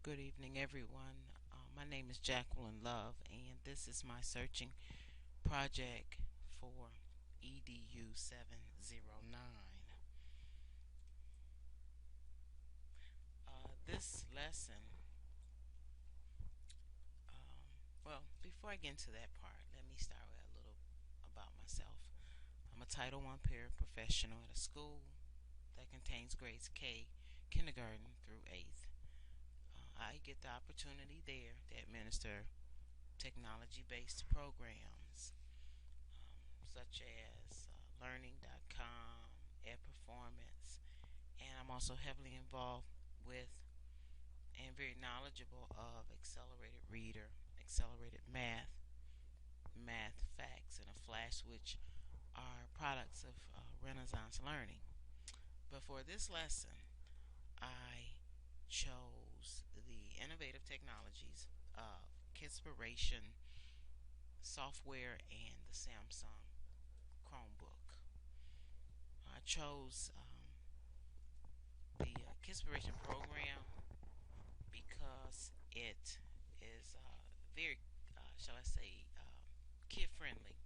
Good evening, everyone. My name is Jacqueline Love, and this is my searching project for EDU 709. This lesson, before I get into that part, let me start with a little about myself. I'm a Title I paraprofessional at a school that contains grades K, kindergarten through 8th. I get the opportunity there to administer technology-based programs such as learning.com, ed performance, and I'm also heavily involved with and very knowledgeable of accelerated reader, accelerated math, math facts, and a flash, which are products of Renaissance learning. But for this lesson, I chose the innovative technologies of Kidspiration software and the Samsung Chromebook. I chose the Kidspiration program because it is very, shall I say, kid friendly.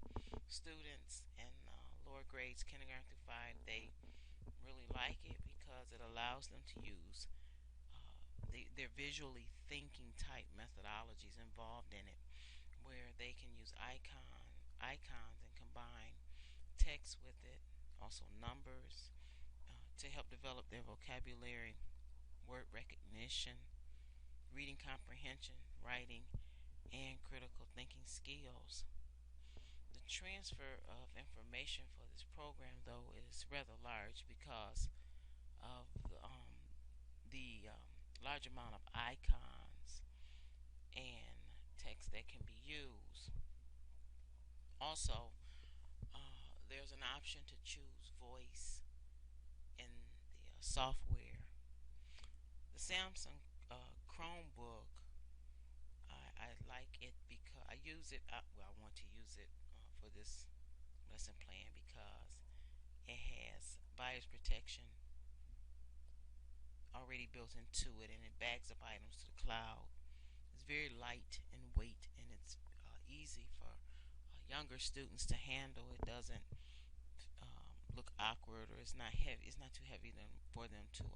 Students in lower grades, kindergarten through 5, they really like it because it allows them to use their visually thinking type methodologies involved in it, where they can use icons and combine text with it, also numbers, to help develop their vocabulary, word recognition, reading comprehension, writing, and critical thinking skills. The transfer of information for this program, though, is rather large because of the large amount of icons and text that can be used. Also, there's an option to choose voice in the software. The Samsung Chromebook, I like it because I use it. I want to use it for this lesson plan because it has virus protection already built into it, and it backs up items to the cloud. It's very light in weight, and it's easy for younger students to handle. It doesn't look awkward, or it's not heavy. It's not too heavy for them to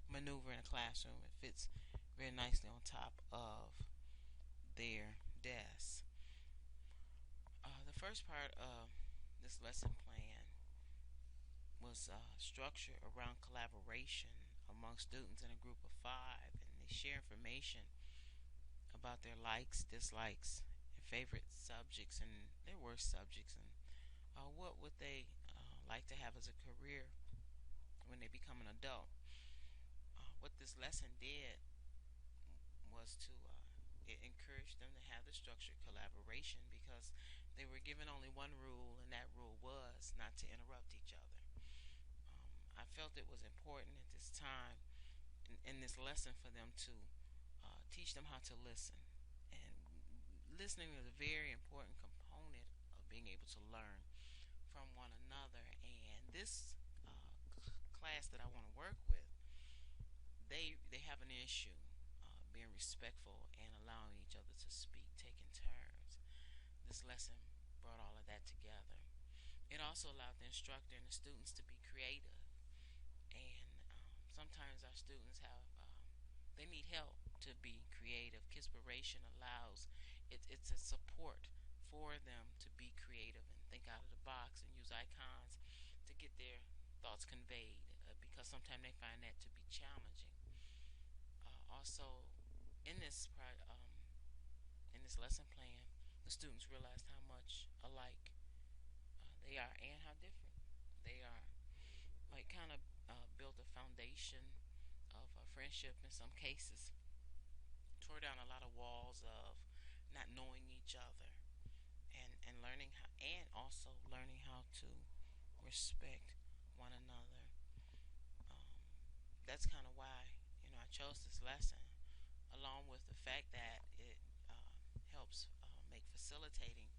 maneuver in a classroom. It fits very nicely on top of their desk. The first part of this lesson plan was structured around collaboration among students in a group of 5, and they share information about their likes, dislikes, and favorite subjects and their worst subjects, and what would they like to have as a career when they become an adult. What this lesson did was to it encouraged them to have the structured collaboration because they were given only one rule, and that rule was not to interrupt each other. I felt it was important at this time in this lesson for them to teach them how to listen. And listening is a very important component of being able to learn from one another. And this class that I want to work with, they have an issue being respectful and allowing each other to speak, taking turns. This lesson brought all of that together. It also allowed the instructor and the students to be creative. And sometimes our students have they need help to be creative. Kidspiration allows it's a support for them to be creative and think out of the box and use icons to get their thoughts conveyed because sometimes they find that to be challenging. Also, in this in this lesson plan, the students realized how much alike they are and how different they are. It kind of built a foundation of friendship in some cases, tore down a lot of walls of not knowing each other, and learning how, and also learning how to respect one another. That's kind of why I chose this lesson, along with the fact that it helps make facilitating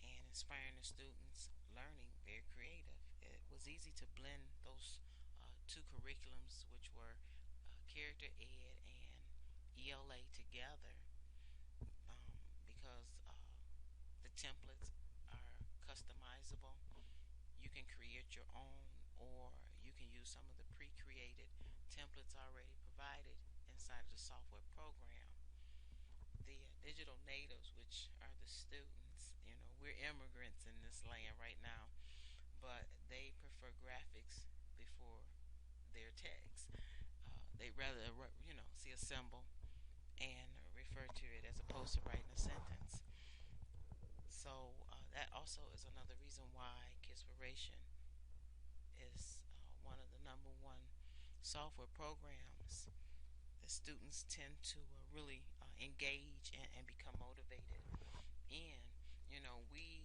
and inspiring the students learning very creative. It was easy to blend those two curriculums, which were character ed and LA together, because the templates are customizable. You can create your own, or you can use some of the pre-created templates already provided inside of the software program. The digital natives, which are the students, we're immigrants in this land right now, but they prefer graphics before their text. They rather, see a symbol and refer to it as opposed to writing a sentence. So that also is another reason why Kidspiration is one of the number one software programs that students tend to really engage and become motivated in. We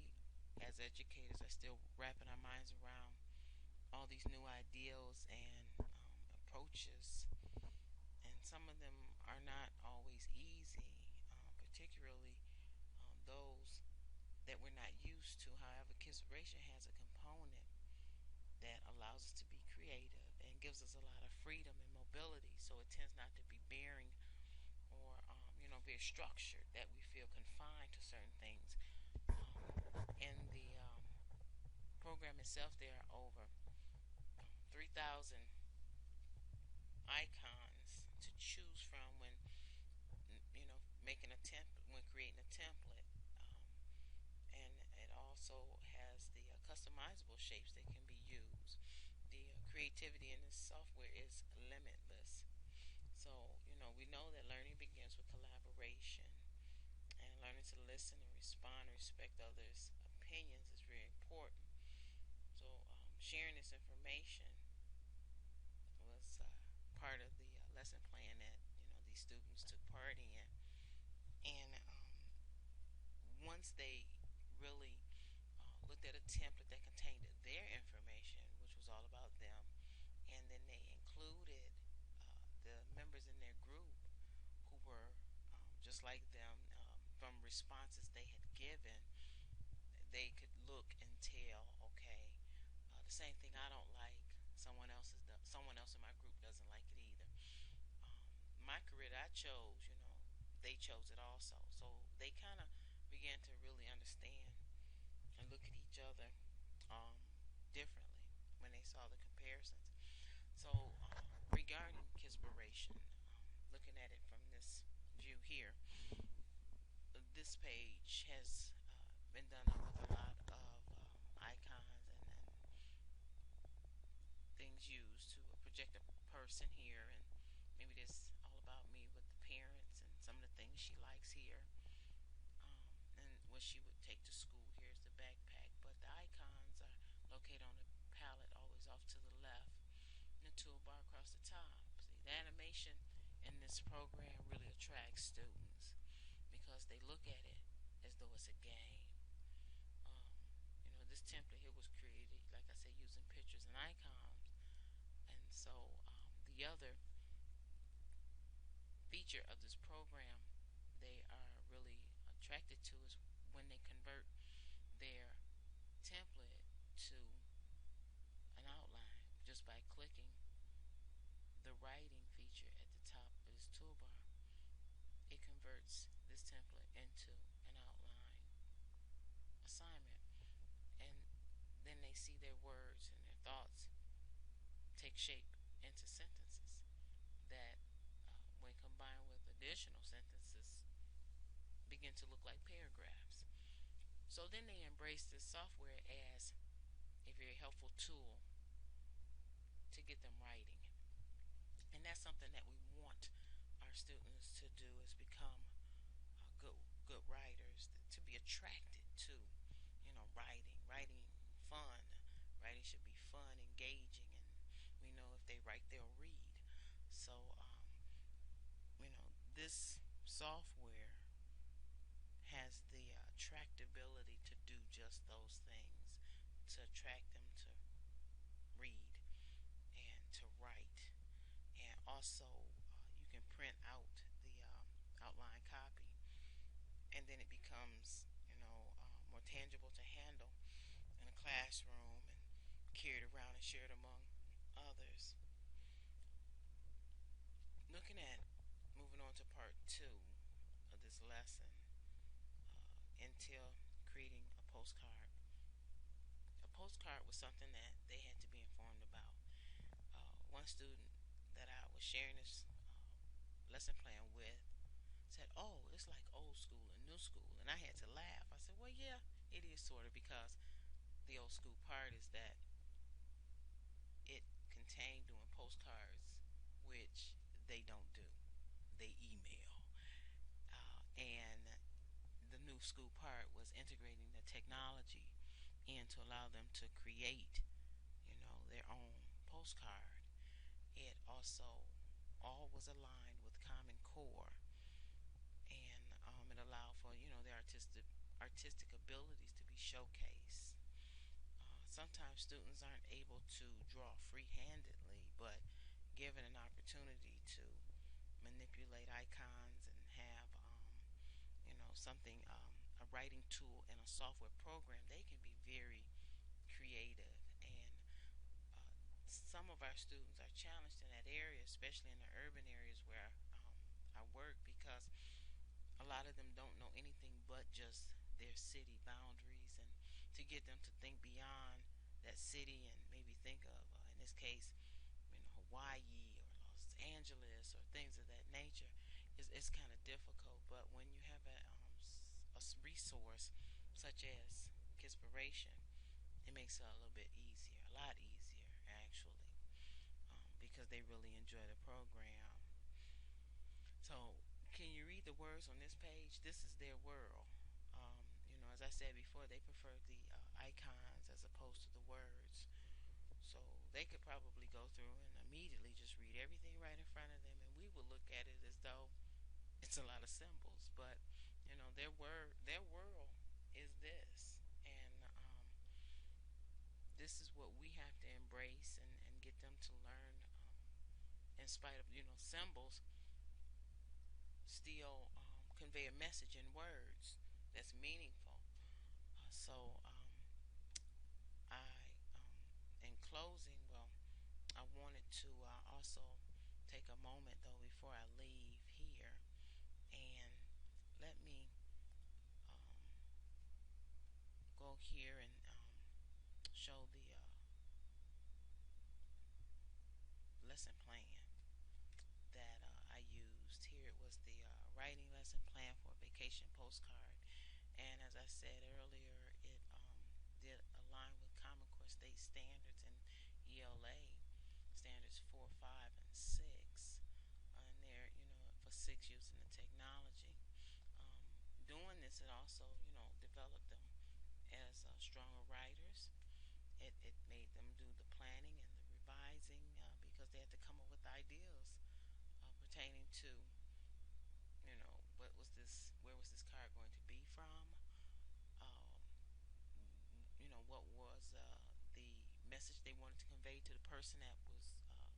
as educators are still wrapping our minds around all these new ideals and approaches, and some of them are not always easy, particularly those that we're not used to. However, Kidspiration has a component that allows us to be creative and gives us a lot of freedom and mobility, so it tends not to be bearing or very structured, that we feel confined to certain things. In the program itself, there are over 3,000 icons to choose from when making a when creating a template, and it also has the customizable shapes that can be used. The creativity in this software is limitless. So we know that learning begins with collaboration, and learning to listen and respond and respect others' opinions is very important. So sharing this information was part of the lesson plan that these students took part in, and once they really looked at a template that contained their information, which was all about them, and then they included the members in their group who were just like them, from responses they had given, they could look and tell, okay, the same thing I don't like, someone else in my group doesn't like it either. My career that I chose, they chose it also. So they kind of began to really understand and look at each other differently when they saw the comparisons. So regarding Kidspiration, looking at it from this view here, this page has been done up with a lot of icons and things used to project a person here, and maybe this all about me with the parents and some of the things she likes here, and what she would take to school. Here's the backpack, but the icons are located on the palette always off to the left, and the toolbar across the top. See, the animation in this program really attracts students because they look at it as though it's a game. This template here was created, like I said, using pictures and icons. And so the other feature of this program they are really attracted to is when they convert their template to an outline just by clicking the writing feature at the top of this toolbar. It converts this template into an outline assignment, and then they see their words and their thoughts take shape into sentences that, when combined with additional sentences, begin to look like paragraphs. So then they embrace this software as a very helpful tool to get them writing. And that's something that we want our students to do, is become good writers, to be attracted to writing fun. Writing should be fun, engaging, and we know if they write, they'll read. So this software has the attractability to do just those things, to attract them to read and to write. And also you can print out the outline copy, and then it becomes more tangible to handle in a classroom and carried around and shared among others. Looking at Moving on to part two of this lesson, until creating a postcard. A postcard was something that they had to be informed about. One student that I was sharing this lesson plan with said, "Oh, it's like old school and new school," and I had to laugh. I said, "Well, yeah, it is sort of, because the old school part is that it contained doing postcards, which they don't do. They email. And the new school part was integrating the technology in to allow them to create, their own postcard. It also all was aligned with Common Core, and it allowed for their artistic abilities to be showcased. Sometimes students aren't able to draw free-handedly, but given an opportunity to manipulate icons and have something, a writing tool and a software program, they can be very creative. And some of our students are challenged in that area, especially in the urban areas where I work, because a lot of them don't know anything but just their city boundaries, and to get them to think beyond that city and maybe think of, in this case, Hawaii or Los Angeles or things of that nature, is kind of difficult. But when you have a resource such as Kispiration, it makes it a little bit easier, a lot easier actually, because they really enjoy the program. So, can you read the words on this page? This is their world. As I said before, they prefer the icons as opposed to the words. So they could probably go through and immediately just read everything right in front of them, and we would look at it as though it's a lot of symbols. But their world is this, and this is what we have to embrace and get them to learn. In spite of symbols, still convey a message in words that's meaningful. In closing, well, I wanted to also take a moment though before I leave here, and let me um, go here and show the lesson plan that I used. Here it was the writing lesson plan for a vacation postcard, and as I said earlier, it did align with Common Core state standards and ELA standards 4, 5, and 6. And there, for 6 using the technology. Doing this, it also, developed them as stronger writers. It made them do the planning and the revising, because they had to come up with ideas pertaining to, where was this card going to be from? Um, what was the message they wanted to convey to the person that was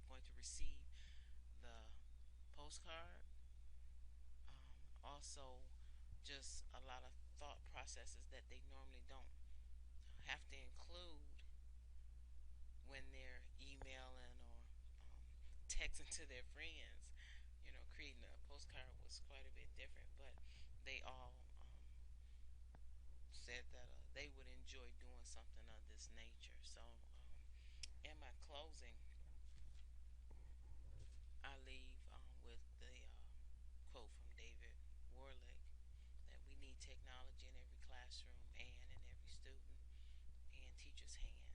going to receive the postcard. Also, just a lot of thought processes that they normally don't have to include when they're emailing or texting to their friends. Creating a postcard was quite a bit different, but they all said that they would enjoy doing something of this nature. So, in my closing, I leave with the quote from David Warlick, that we need technology in every classroom and in every student and teacher's hand,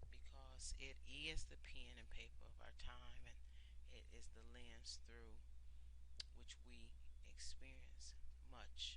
because it is the pen and paper of our time, and it is the lens through which we experience much